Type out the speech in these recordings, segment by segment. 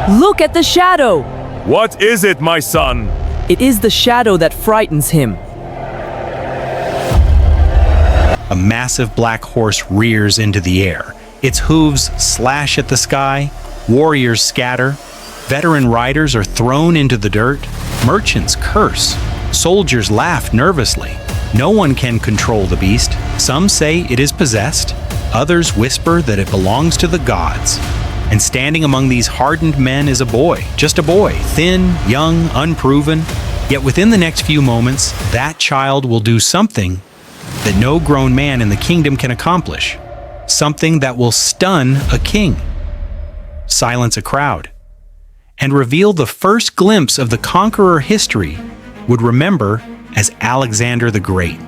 Look at the shadow! What is it, my son? It is the shadow that frightens him. A massive black horse rears into the air. Its hooves slash at the sky, warriors scatter, veteran riders are thrown into the dirt, merchants curse, soldiers laugh nervously. No one can control the beast. Some say it is possessed, others whisper that it belongs to the gods. And standing among these hardened men is a boy, just a boy, thin, young, unproven. Yet within the next few moments, that child will do something that no grown man in the kingdom can accomplish. Something that will stun a king, silence a crowd, and reveal the first glimpse of the conqueror history would remember as Alexander the Great.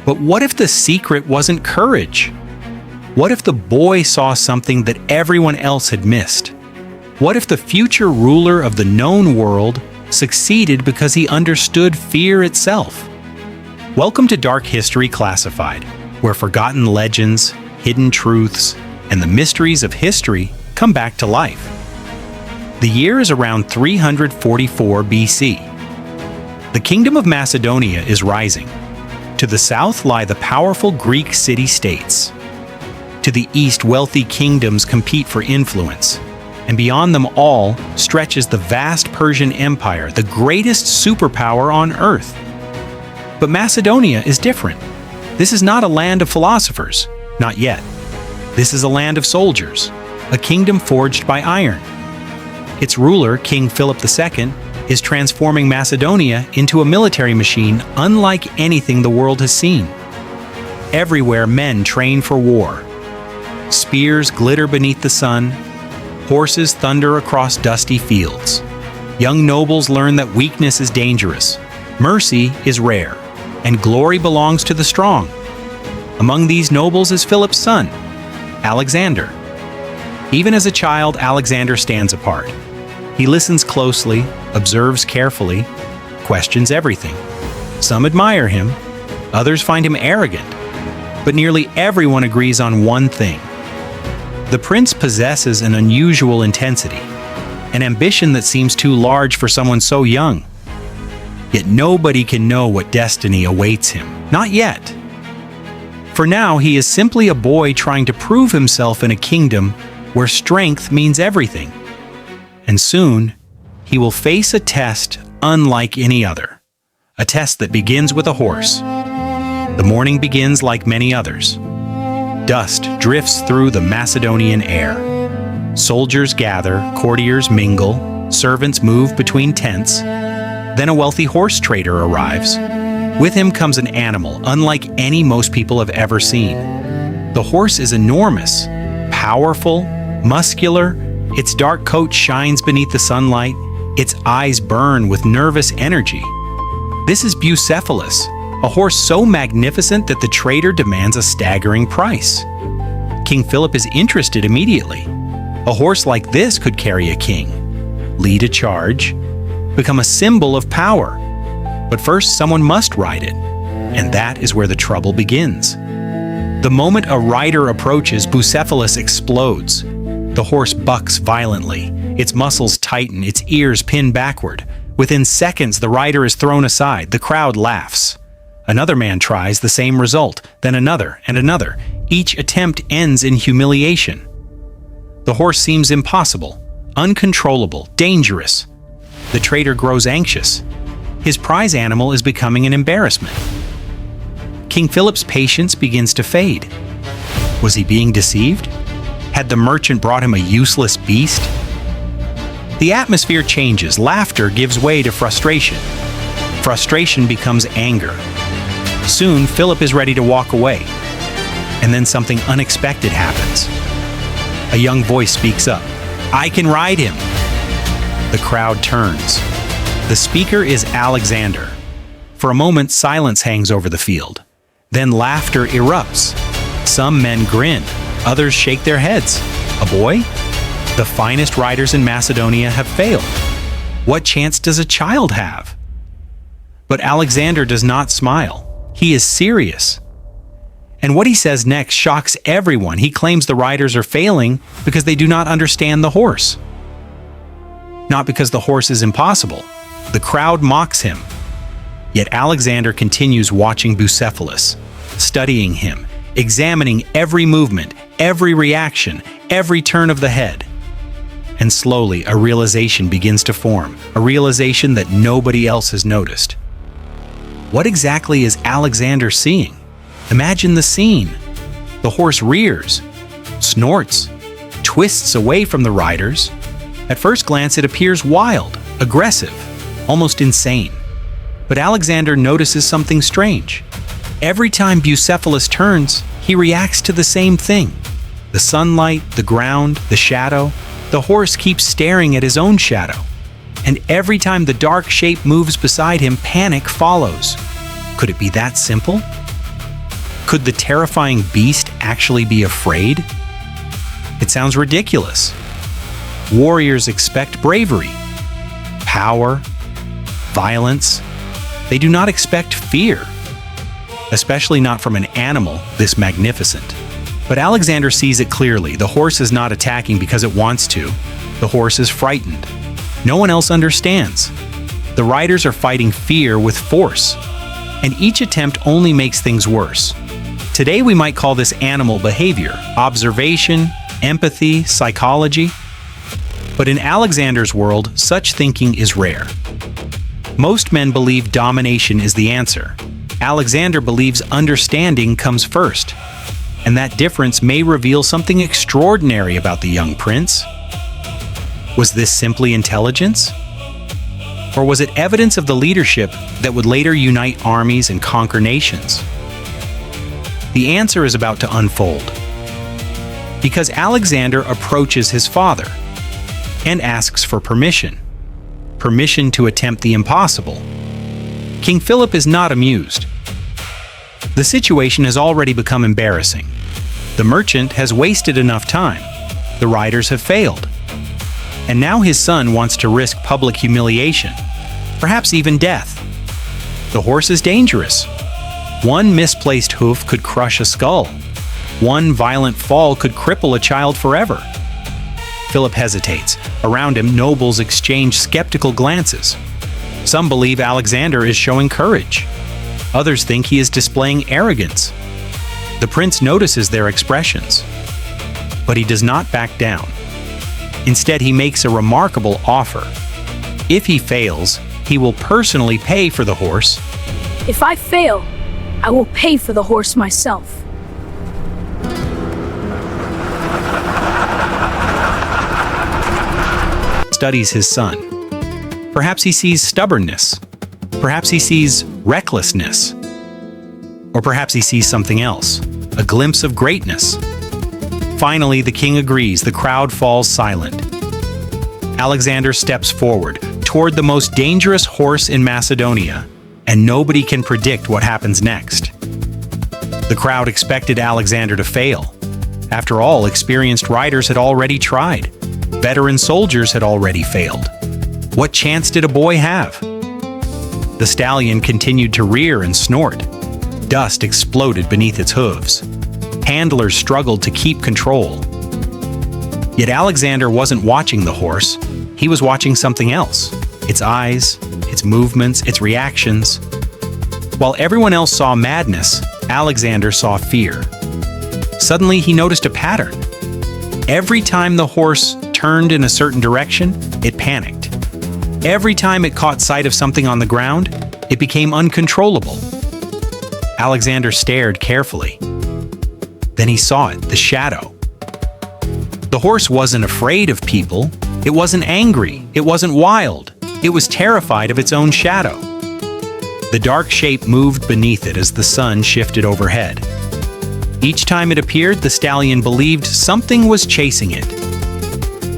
But what if the secret wasn't courage? What if the boy saw something that everyone else had missed? What if the future ruler of the known world succeeded because he understood fear itself? Welcome to Dark History Classified, where forgotten legends, hidden truths, and the mysteries of history come back to life. The year is around 344 BC. The Kingdom of Macedonia is rising. To the south lie the powerful Greek city-states. To the east, wealthy kingdoms compete for influence. And beyond them all stretches the vast Persian Empire, the greatest superpower on earth. But Macedonia is different. This is not a land of philosophers, not yet. This is a land of soldiers, a kingdom forged by iron. Its ruler, King Philip II, is transforming Macedonia into a military machine unlike anything the world has seen. Everywhere men train for war. Spears glitter beneath the sun. Horses thunder across dusty fields. Young nobles learn that weakness is dangerous. Mercy is rare, and glory belongs to the strong. Among these nobles is Philip's son, Alexander. Even as a child, Alexander stands apart. He listens closely, observes carefully, questions everything. Some admire him, others find him arrogant, but nearly everyone agrees on one thing. The prince possesses an unusual intensity, an ambition that seems too large for someone so young. Yet nobody can know what destiny awaits him, not yet. For now, he is simply a boy trying to prove himself in a kingdom where strength means everything. And soon, he will face a test unlike any other. A test that begins with a horse. The morning begins like many others. Dust drifts through the Macedonian air. Soldiers gather, courtiers mingle, servants move between tents. Then a wealthy horse trader arrives. With him comes an animal unlike any most people have ever seen. The horse is enormous, powerful, muscular. Its dark coat shines beneath the sunlight. Its eyes burn with nervous energy. This is Bucephalus, a horse so magnificent that the trader demands a staggering price. King Philip is interested immediately. A horse like this could carry a king, lead a charge, become a symbol of power. But first, someone must ride it, and that is where the trouble begins. The moment a rider approaches, Bucephalus explodes. The horse bucks violently. Its muscles tighten, its ears pin backward. Within seconds, the rider is thrown aside. The crowd laughs. Another man tries the same result, then another and another. Each attempt ends in humiliation. The horse seems impossible, uncontrollable, dangerous. The trader grows anxious. His prize animal is becoming an embarrassment. King Philip's patience begins to fade. Was he being deceived? Had the merchant brought him a useless beast? The atmosphere changes. Laughter gives way to frustration. Frustration becomes anger. Soon, Philip is ready to walk away. And then something unexpected happens. A young voice speaks up. "I can ride him." The crowd turns. The speaker is Alexander. For a moment, silence hangs over the field. Then laughter erupts. Some men grin. Others shake their heads. A boy? The finest riders in Macedonia have failed. What chance does a child have? But Alexander does not smile. He is serious. And what he says next shocks everyone. He claims the riders are failing because they do not understand the horse. not because the horse is impossible. The crowd mocks him. Yet Alexander continues watching Bucephalus, studying him, examining every movement, every reaction, every turn of the head. And slowly, a realization begins to form, a realization that nobody else has noticed. What exactly is Alexander seeing? Imagine the scene. The horse rears, snorts, twists away from the riders. At first glance, it appears wild, aggressive, almost insane. But Alexander notices something strange. Every time Bucephalus turns, he reacts to the same thing. The sunlight, the ground, the shadow. The horse keeps staring at his own shadow. And every time the dark shape moves beside him, panic follows. Could it be that simple? Could the terrifying beast actually be afraid? It sounds ridiculous. Warriors expect bravery, power, violence. They do not expect fear, especially not from an animal this magnificent. But Alexander sees it clearly. The horse is not attacking because it wants to. The horse is frightened. No one else understands. The riders are fighting fear with force, and each attempt only makes things worse. Today we might call this animal behavior, observation, empathy, psychology. But in Alexander's world, such thinking is rare. Most men believe domination is the answer. Alexander believes understanding comes first. And that difference may reveal something extraordinary about the young prince. Was this simply intelligence? Or was it evidence of the leadership that would later unite armies and conquer nations? The answer is about to unfold. Because Alexander approaches his father and asks for permission to attempt the impossible. King Philip is not amused. The situation has already become embarrassing. The merchant has wasted enough time. The riders have failed. And now his son wants to risk public humiliation, perhaps even death. The horse is dangerous. One misplaced hoof could crush a skull. One violent fall could cripple a child forever. Philip hesitates. Around him, nobles exchange skeptical glances. Some believe Alexander is showing courage. Others think he is displaying arrogance. The prince notices their expressions, but he does not back down. Instead, he makes a remarkable offer. If he fails, he will personally pay for the horse. If I fail, I will pay for the horse myself. Studies his son. Perhaps he sees stubbornness. Perhaps he sees recklessness. Or perhaps he sees something else, a glimpse of greatness. Finally, the king agrees. The crowd falls silent. Alexander steps forward toward the most dangerous horse in Macedonia, and nobody can predict what happens next. The crowd expected Alexander to fail. After all, experienced riders had already tried. Veteran soldiers had already failed. What chance did a boy have? The stallion continued to rear and snort. Dust exploded beneath its hooves. Handlers struggled to keep control. Yet Alexander wasn't watching the horse. He was watching something else. Its eyes, its movements, its reactions. While everyone else saw madness, Alexander saw fear. Suddenly, he noticed a pattern. Every time the horse turned in a certain direction, it panicked. Every time it caught sight of something on the ground, it became uncontrollable. Alexander stared carefully. Then he saw it, the shadow. The horse wasn't afraid of people. It wasn't angry. It wasn't wild. It was terrified of its own shadow. The dark shape moved beneath it as the sun shifted overhead. Each time it appeared, the stallion believed something was chasing it.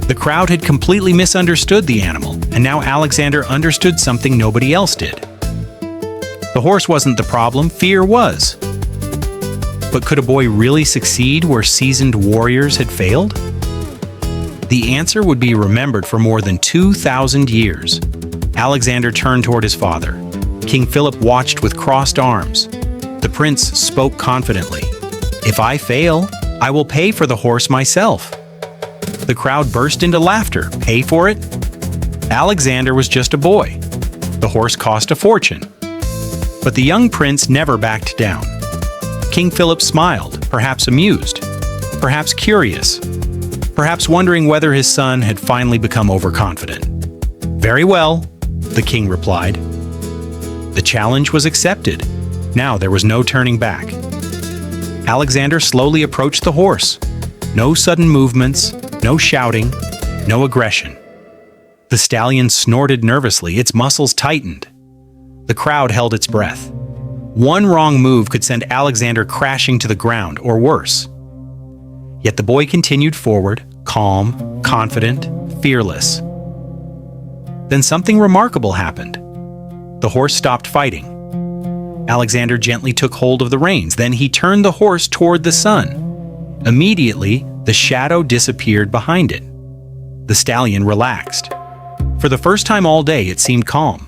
The crowd had completely misunderstood the animal, and now Alexander understood something nobody else did. The horse wasn't the problem, fear was. But could a boy really succeed where seasoned warriors had failed? The answer would be remembered for more than 2,000 years. Alexander turned toward his father. King Philip watched with crossed arms. The prince spoke confidently. "If I fail, I will pay for the horse myself." The crowd burst into laughter. Pay for it? Alexander was just a boy. The horse cost a fortune. But the young prince never backed down. King Philip smiled, perhaps amused, perhaps curious, perhaps wondering whether his son had finally become overconfident. "Very well," the king replied. The challenge was accepted. Now there was no turning back. Alexander slowly approached the horse. No sudden movements, no shouting, no aggression. The stallion snorted nervously, its muscles tightened. The crowd held its breath. One wrong move could send Alexander crashing to the ground, or worse. Yet the boy continued forward, calm, confident, fearless. Then something remarkable happened. The horse stopped fighting. Alexander gently took hold of the reins. Then he turned the horse toward the sun. Immediately, the shadow disappeared behind it. The stallion relaxed. For the first time all day, it seemed calm.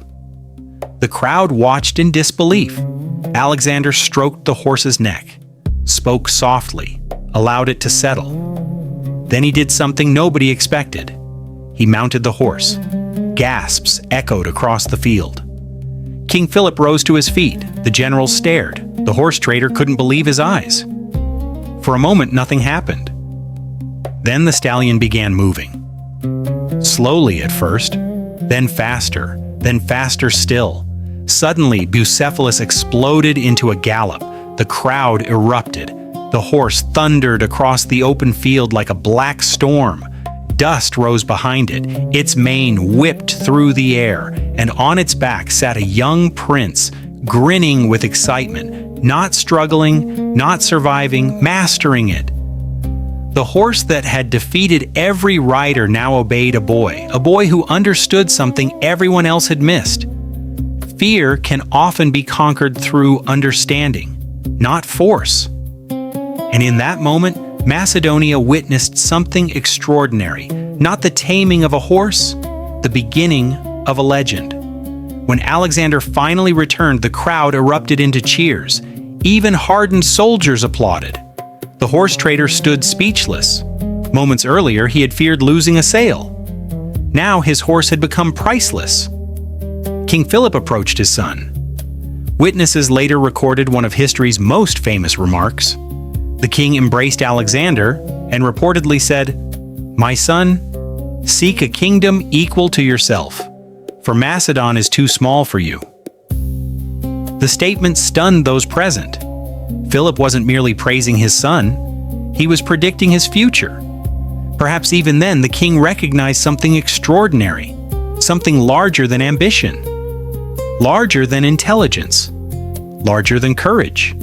The crowd watched in disbelief. Alexander stroked the horse's neck, spoke softly, allowed it to settle. Then he did something nobody expected. He mounted the horse. Gasps echoed across the field. King Philip rose to his feet. The generals stared. The horse trader couldn't believe his eyes. For a moment, nothing happened. Then the stallion began moving. Slowly at first, then faster still. Suddenly, Bucephalus exploded into a gallop. The crowd erupted. The horse thundered across the open field like a black storm. Dust rose behind it. Its mane whipped through the air, and on its back sat a young prince, grinning with excitement, not struggling, not surviving, mastering it. The horse that had defeated every rider now obeyed a boy who understood something everyone else had missed. Fear can often be conquered through understanding, not force. And in that moment, Macedonia witnessed something extraordinary, not the taming of a horse, the beginning of a legend. When Alexander finally returned, the crowd erupted into cheers. Even hardened soldiers applauded. The horse trader stood speechless. Moments earlier, he had feared losing a sale. Now his horse had become priceless. King Philip approached his son. Witnesses later recorded one of history's most famous remarks. The king embraced Alexander and reportedly said, "My son, seek a kingdom equal to yourself, for Macedon is too small for you." The statement stunned those present. Philip wasn't merely praising his son, he was predicting his future. Perhaps even then the king recognized something extraordinary, something larger than ambition, larger than intelligence, larger than courage.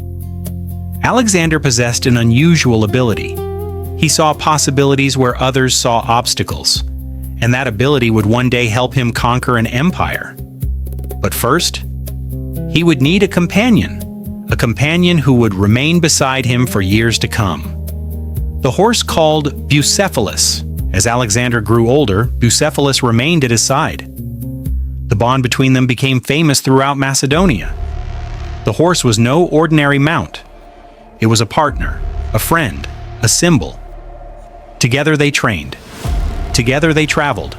Alexander possessed an unusual ability. He saw possibilities where others saw obstacles, and that ability would one day help him conquer an empire. But first, he would need a companion who would remain beside him for years to come. The horse called Bucephalus. As Alexander grew older, Bucephalus remained at his side. The bond between them became famous throughout Macedonia. The horse was no ordinary mount. It was a partner, a friend, a symbol. Together they trained. Together they traveled.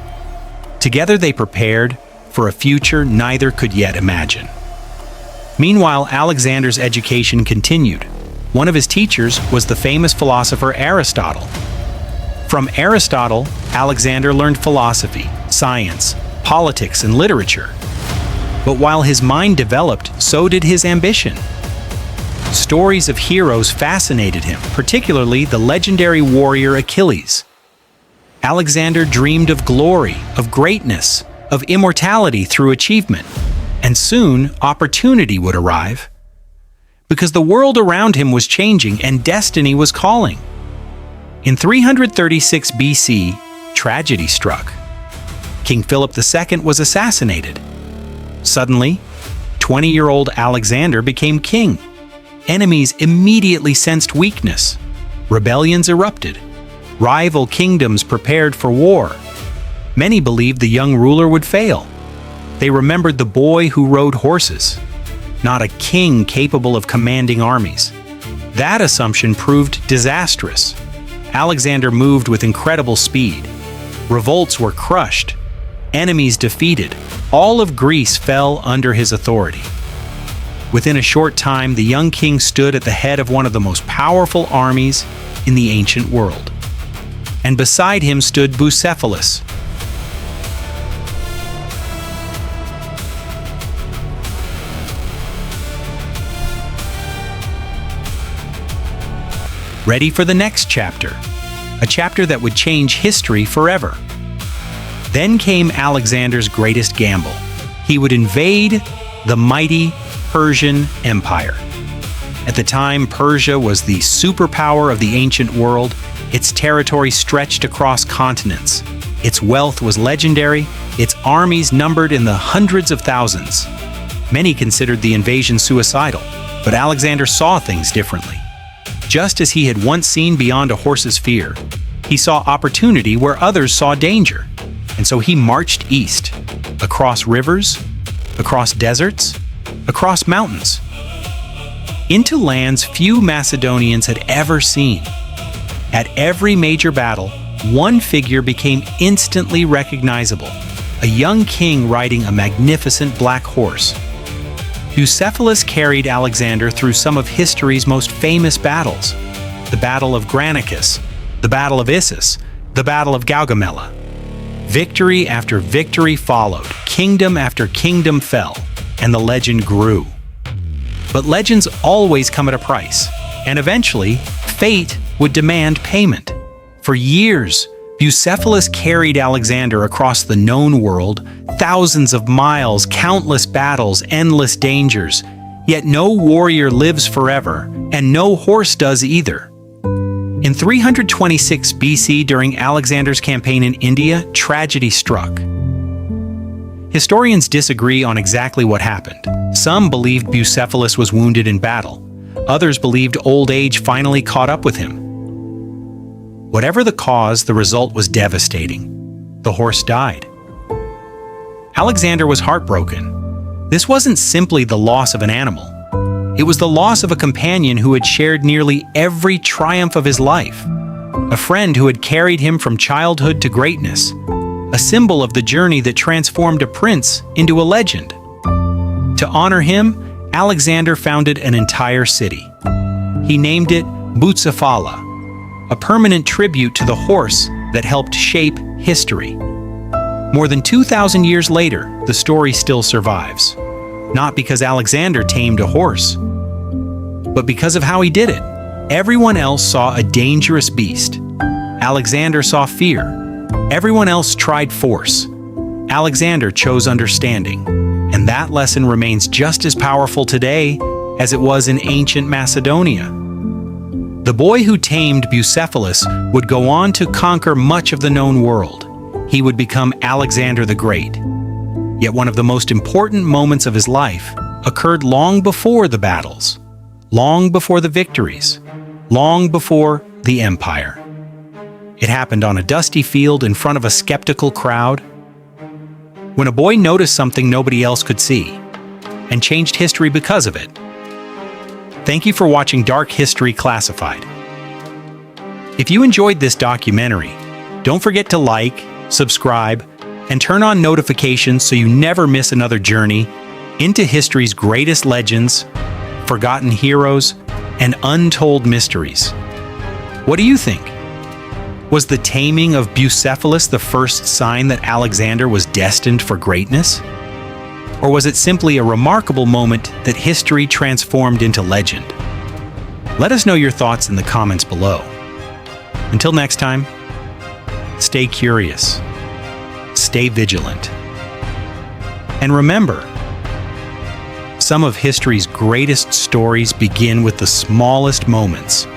Together they prepared for a future neither could yet imagine. Meanwhile, Alexander's education continued. One of his teachers was the famous philosopher Aristotle. From Aristotle, Alexander learned philosophy, science, politics, and literature. But while his mind developed, so did his ambition. Stories of heroes fascinated him, particularly the legendary warrior Achilles. Alexander dreamed of glory, of greatness, of immortality through achievement. And soon, opportunity would arrive. Because the world around him was changing and destiny was calling. In 336 BC, tragedy struck. King Philip II was assassinated. Suddenly, 20-year-old Alexander became king. Enemies immediately sensed weakness. Rebellions erupted. Rival kingdoms prepared for war. Many believed the young ruler would fail. They remembered the boy who rode horses, not a king capable of commanding armies. That assumption proved disastrous. Alexander moved with incredible speed. Revolts were crushed. enemies defeated, all of Greece fell under his authority. Within a short time, the young king stood at the head of one of the most powerful armies in the ancient world. And beside him stood Bucephalus. Ready for the next chapter, a chapter that would change history forever. Then came Alexander's greatest gamble. He would invade the mighty Persian Empire. At the time, Persia was the superpower of the ancient world. Its territory stretched across continents. Its wealth was legendary. Its armies numbered in the hundreds of thousands. Many considered the invasion suicidal, but Alexander saw things differently. Just as he had once seen beyond a horse's fear, he saw opportunity where others saw danger. And so he marched east, across rivers, across deserts, across mountains, into lands few Macedonians had ever seen. At every major battle, one figure became instantly recognizable, a young king riding a magnificent black horse. Bucephalus carried Alexander through some of history's most famous battles: the Battle of Granicus, the Battle of Issus, the Battle of Gaugamela. Victory after victory followed, kingdom after kingdom fell, and the legend grew. But legends always come at a price, and eventually, fate would demand payment. For years, Bucephalus carried Alexander across the known world, thousands of miles, countless battles, endless dangers. Yet no warrior lives forever, and no horse does either. In 326 BC, during Alexander's campaign in India, tragedy struck. Historians disagree on exactly what happened. Some believed Bucephalus was wounded in battle. Others believed old age finally caught up with him. Whatever the cause, the result was devastating. The horse died. Alexander was heartbroken. This wasn't simply the loss of an animal. It was the loss of a companion who had shared nearly every triumph of his life, a friend who had carried him from childhood to greatness, a symbol of the journey that transformed a prince into a legend. To honor him, Alexander founded an entire city. He named it Bucephalus, a permanent tribute to the horse that helped shape history. More than 2,000 years later, the story still survives. Not because Alexander tamed a horse, but because of how he did it. Everyone else saw a dangerous beast. Alexander saw fear. Everyone else tried force. Alexander chose understanding. And that lesson remains just as powerful today as it was in ancient Macedonia. The boy who tamed Bucephalus would go on to conquer much of the known world. He would become Alexander the Great. Yet one of the most important moments of his life occurred long before the battles, long before the victories, long before the empire. It happened on a dusty field in front of a skeptical crowd, when a boy noticed something nobody else could see, and changed history because of it. Thank you for watching Dark History Classified. If you enjoyed this documentary, don't forget to like, subscribe, and turn on notifications so you never miss another journey into history's greatest legends, forgotten heroes, and untold mysteries. What do you think? Was the taming of Bucephalus the first sign that Alexander was destined for greatness? Or was it simply a remarkable moment that history transformed into legend? Let us know your thoughts in the comments below. Until next time, stay curious, stay vigilant, and remember, some of history's greatest stories begin with the smallest moments.